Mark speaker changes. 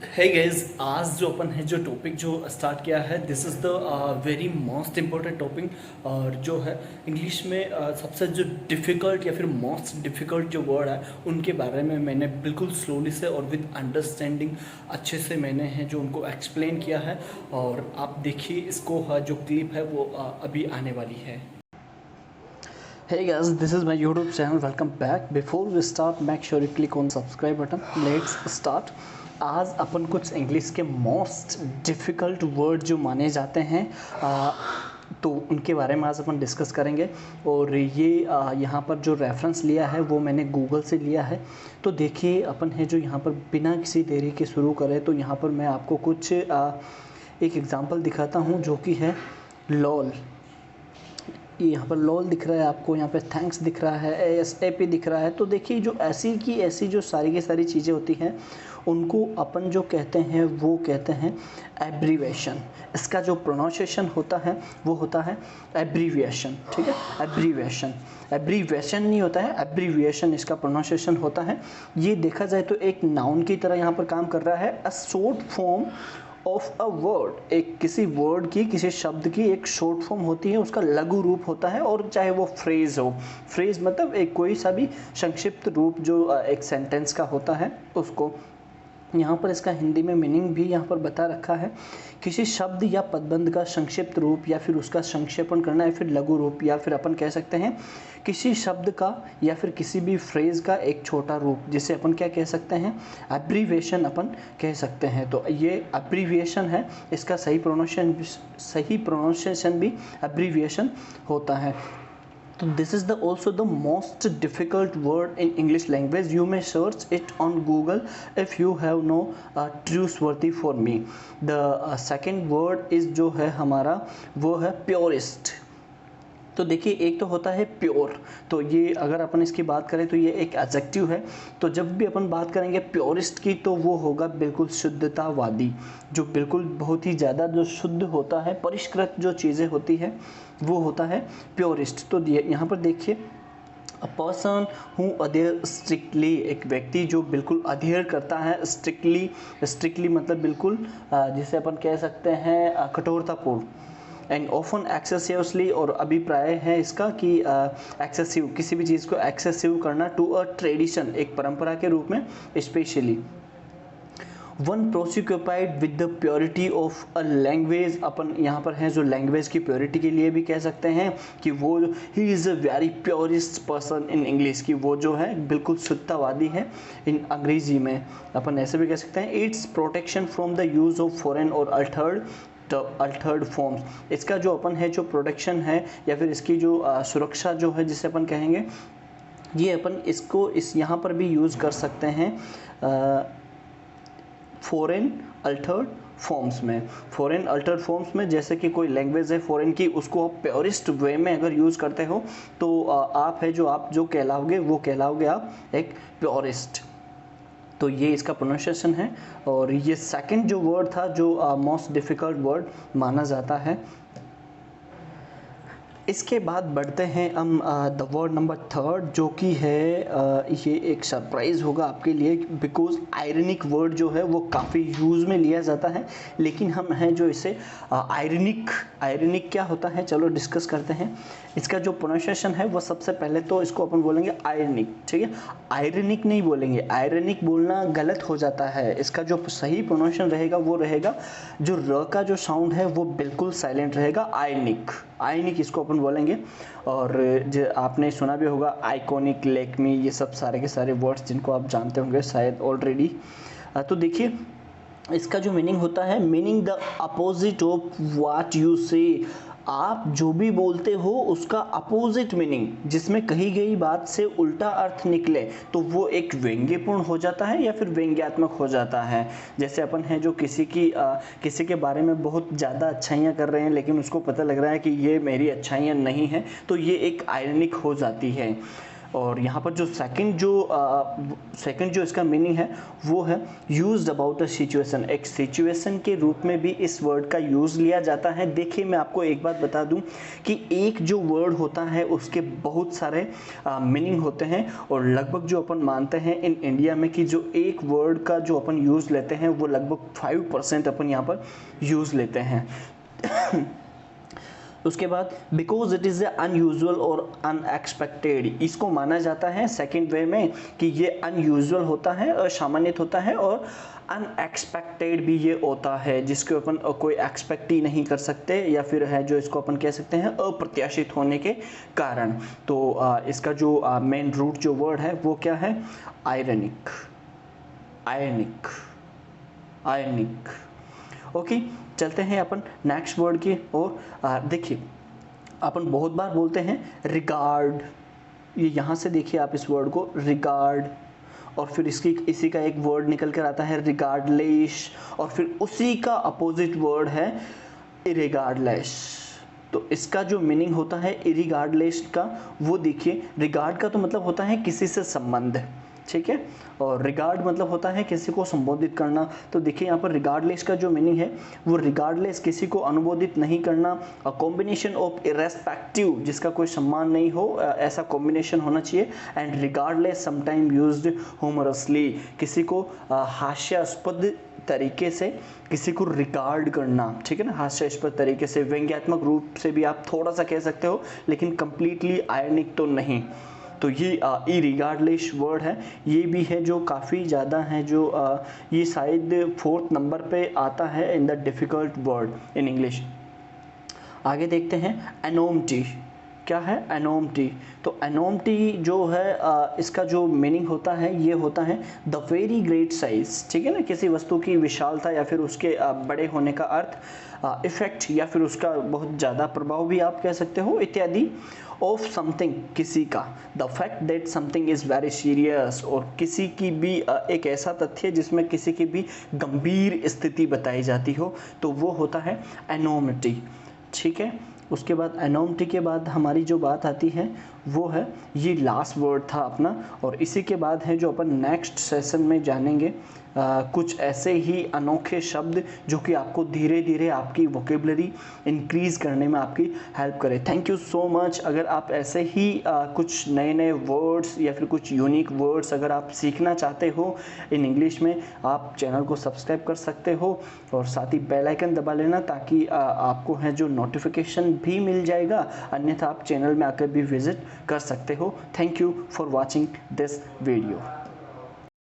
Speaker 1: है गाइज, आज जो अपन है जो टॉपिक जो स्टार्ट किया है, this is the very most important topic. और जो है इंग्लिश में सबसे जो डिफ़िकल्ट या फिर मोस्ट डिफ़िकल्ट जो वर्ड है उनके बारे में मैंने बिल्कुल स्लोली से और विद अंडरस्टैंडिंग अच्छे से मैंने है जो उनको एक्सप्लेन किया है। और आप देखिए इसको जो क्लिप है वो अभी आने वाली है। Hey guys, this is my YouTube channel. Welcome back. Before we start, make sure you click on subscribe button. Let's start. आज अपन कुछ इंग्लिश के मोस्ट डिफ़िकल्ट वर्ड जो माने जाते हैं तो उनके बारे में आज अपन डिस्कस करेंगे। और ये यहाँ पर जो रेफरेंस लिया है वो मैंने गूगल से लिया है। तो देखिए अपन है जो यहाँ पर बिना किसी देरी के शुरू करें तो यहाँ पर मैं आपको कुछ एक एग्ज़ाम्पल दिखाता हूँ जो कि है लॉल। ये यहाँ पर लॉल दिख रहा है आपको, यहाँ पे थैंक्स दिख रहा है, ASAP दिख रहा है। तो देखिए जो ऐसी जो सारी की सारी चीज़ें होती हैं उनको अपन जो कहते हैं वो कहते हैं एब्रीवेशन। इसका जो प्रोनाउंसिएशन होता है वो होता है एब्रीविएशन। ठीक है, एब्रीवेशन नहीं होता है, एब्रीविएशन इसका प्रोनाउंसिएशन होता है। ये देखा जाए तो एक नाउन की तरह यहाँ पर काम कर रहा है। A short form of a word, एक किसी वर्ड की, किसी शब्द की एक शॉर्ट फॉर्म होती है, उसका लघु रूप होता है। और चाहे वो फ्रेज हो, फ्रेज मतलब एक कोई सा भी संक्षिप्त रूप जो एक सेंटेंस का होता है उसको। यहाँ पर इसका हिंदी में मीनिंग भी यहाँ पर बता रखा है। किसी शब्द या पदबंध का संक्षिप्त रूप या फिर उसका संक्षेपण करना या फिर लघु रूप, या फिर अपन कह सकते हैं किसी शब्द का या फिर किसी भी फ्रेज का एक छोटा रूप, जिसे अपन क्या कह सकते हैं, एब्रीविएशन अपन कह सकते हैं। तो ये एब्रीविएशन है, इसका सही प्रोनाउंसिएशन भी एब्रीविएशन होता है। So this is the also the most difficult word in English language. You may search it on Google if you have no trustworthy for me. The second word is जो है हमारा वो है purist. तो देखिए एक तो होता है प्योर, तो ये अगर अपन इसकी बात करें तो ये एक एडजेक्टिव है। तो जब भी अपन बात करेंगे प्योरिस्ट की तो वो होगा बिल्कुल शुद्धतावादी, जो बिल्कुल बहुत ही ज़्यादा जो शुद्ध होता है, परिष्कृत जो चीज़ें होती है वो होता है प्योरिस्ट। तो यहाँ पर देखिए अ पर्सन हु अधेयर स्ट्रिक्टली, एक व्यक्ति जो बिल्कुल अधेयर करता है स्ट्रिक्टली मतलब बिल्कुल जिसे अपन कह सकते हैं कठोरतापूर्ण। एंड ऑफन एक्सेसिवली, और अभिप्राय है इसका कि एक्सेसिव, किसी भी चीज़ को एक्सेसिव करना, टू अ ट्रेडिशन, एक परंपरा के रूप में, specially one preoccupied with the purity of a language. अपन यहाँ पर हैं जो लैंग्वेज की प्योरिटी के लिए भी कह सकते हैं कि वो he is a very purest person in English, की वो जो है बिल्कुल शुद्धतावादी है इन अंग्रेजी में। अपन ऐसे भी कह सकते हैं it's protection from the use of foreign और अल्टर्ड फॉर्म्स। इसका जो अपन है जो प्रोटेक्शन है या फिर इसकी जो सुरक्षा जो है जिसे अपन कहेंगे, ये अपन इसको इस यहाँ पर भी यूज़ कर सकते हैं फॉरेन अल्टर्ड फॉर्म्स में। फॉरेन अल्टर्ड फॉर्म्स में जैसे कि कोई लैंग्वेज है फॉरेन की, उसको आप प्योरिस्ट वे में अगर यूज़ करते हो तो आप जो कहलाओगे वो कहलाओगे आप एक प्योरिस्ट। तो ये इसका प्रोनाउंसिएशन है। और ये सेकंड जो वर्ड था जो मोस्ट डिफ़िकल्ट वर्ड माना जाता है। इसके बाद बढ़ते हैं हम द वर्ड नंबर थर्ड, जो कि है ये एक सरप्राइज़ होगा आपके लिए, बिकॉज आयरनिक वर्ड जो है वो काफ़ी यूज़ में लिया जाता है, लेकिन हम हैं जो इसे आयरनिक क्या होता है चलो डिस्कस करते हैं। इसका जो प्रोनाउंसिएशन है वो सबसे पहले तो इसको अपन बोलेंगे आयरनिक। ठीक है, आयरनिक नहीं बोलेंगे, आयरनिक बोलना गलत हो जाता है। इसका जो सही प्रोनाउंसिएशन रहेगा वो रहेगा, जो र का जो साउंड है वो बिल्कुल साइलेंट रहेगा, आयनिक इसको अपन बोलेंगे। और जो आपने सुना भी होगा आइकॉनिक, लेक्मी, ये सब सारे के सारे वर्ड्स जिनको आप जानते होंगे शायद ऑलरेडी। तो देखिए इसका जो मीनिंग होता है, meaning the opposite of what you से, आप जो भी बोलते हो उसका अपोजिट मीनिंग, जिसमें कही गई बात से उल्टा अर्थ निकले तो वो एक व्यंग्यपूर्ण हो जाता है या फिर व्यंग्यात्मक हो जाता है। जैसे अपन है जो किसी के बारे में बहुत ज़्यादा अच्छाइयाँ कर रहे हैं लेकिन उसको पता लग रहा है कि ये मेरी अच्छाइयाँ नहीं हैं, तो ये एक आयरनिक हो जाती है। और यहाँ पर जो सेकंड जो इसका मीनिंग है वो है यूज्ड अबाउट अ सिचुएशन। एक सिचुएशन के रूप में भी इस वर्ड का यूज़ लिया जाता है। देखिए मैं आपको एक बात बता दूं कि एक जो वर्ड होता है उसके बहुत सारे मीनिंग होते हैं, और लगभग जो अपन मानते हैं इन इंडिया में कि जो एक वर्ड का जो अपन यूज़ लेते हैं वो लगभग 5% अपन यहाँ पर यूज़ लेते हैं। उसके बाद बिकॉज इट इज़ अनयूजुअल और अनएक्सपेक्टेड, इसको माना जाता है सेकेंड वे में कि ये अनयूजुअल होता है, असामान्य होता है, और अनएक्सपेक्टेड भी ये होता है जिसको अपन कोई एक्सपेक्ट ही नहीं कर सकते, या फिर है जो इसको अपन कह सकते हैं अप्रत्याशित होने के कारण। तो इसका जो मेन रूट जो वर्ड है वो क्या है? Ironic, ironic, ironic. ओके, चलते हैं अपन नेक्स्ट वर्ड की ओर। देखिए अपन बहुत बार बोलते हैं रिगार्ड, ये यहाँ से देखिए आप इस वर्ड को रिगार्ड, और फिर इसी का एक वर्ड निकल कर आता है रिगार्डलेस, और फिर उसी का अपोजिट वर्ड है इरिगार्डलेस। तो इसका जो मीनिंग होता है इरिगार्डलेस का, वो देखिए रिगार्ड का तो मतलब होता है किसी से संबंध, ठीक है, और रिगार्ड मतलब होता है किसी को संबोधित करना। तो देखिए यहाँ पर रिगार्डलेस का जो मीनिंग है वो रिगार्डलेस, किसी को अनुबोधित नहीं करना, अ कॉम्बिनेशन ऑफ इरेस्पेक्टिव, जिसका कोई सम्मान नहीं हो, ऐसा कॉम्बिनेशन होना चाहिए। And regardless sometime used humorously, किसी को हास्यास्पद तरीके से किसी को रिगार्ड करना, ठीक है ना, हास्यास्पद तरीके से, व्यंग्यात्मक रूप से भी आप थोड़ा सा कह सकते हो, लेकिन कंप्लीटली आयरनिक तो नहीं। तो ये इरिगार्डलेस वर्ड है, ये भी है जो काफ़ी ज़्यादा है, जो ये शायद 4th नंबर पे आता है in the difficult word in English. आगे देखते हैं एनोमटी। क्या है एनोमटी? तो एनोमटी जो है इसका जो मीनिंग होता है ये होता है द वेरी ग्रेट साइज, ठीक है ना, किसी वस्तु की विशालता या फिर उसके बड़े होने का अर्थ, इफेक्ट या फिर उसका बहुत ज़्यादा प्रभाव भी आप कह सकते हो, इत्यादि। ऑफ समथिंग, किसी का, the fact that something is very serious, और किसी की भी एक ऐसा तथ्य जिसमें किसी की भी गंभीर स्थिति बताई जाती हो, तो वो होता है एनोमिटी, ठीक है। उसके बाद एनोमिटी के बाद हमारी जो बात आती है वो है, ये लास्ट वर्ड था अपना, और इसी के बाद है जो अपन नेक्स्ट सेशन में जानेंगे कुछ ऐसे ही अनोखे शब्द जो कि आपको धीरे धीरे आपकी वोकेबलरी इंक्रीज़ करने में आपकी हेल्प करे। Thank you so much. अगर आप ऐसे ही कुछ नए नए वर्ड्स या फिर कुछ यूनिक वर्ड्स अगर आप सीखना चाहते हो इन इंग्लिश में, आप चैनल को सब्सक्राइब कर सकते हो, और साथ ही बेल आइकन दबा लेना ताकि आपको है जो नोटिफिकेशन भी मिल जाएगा, अन्यथा आप चैनल में आकर भी विजिट कर सकते हो। Thank you for watching this video.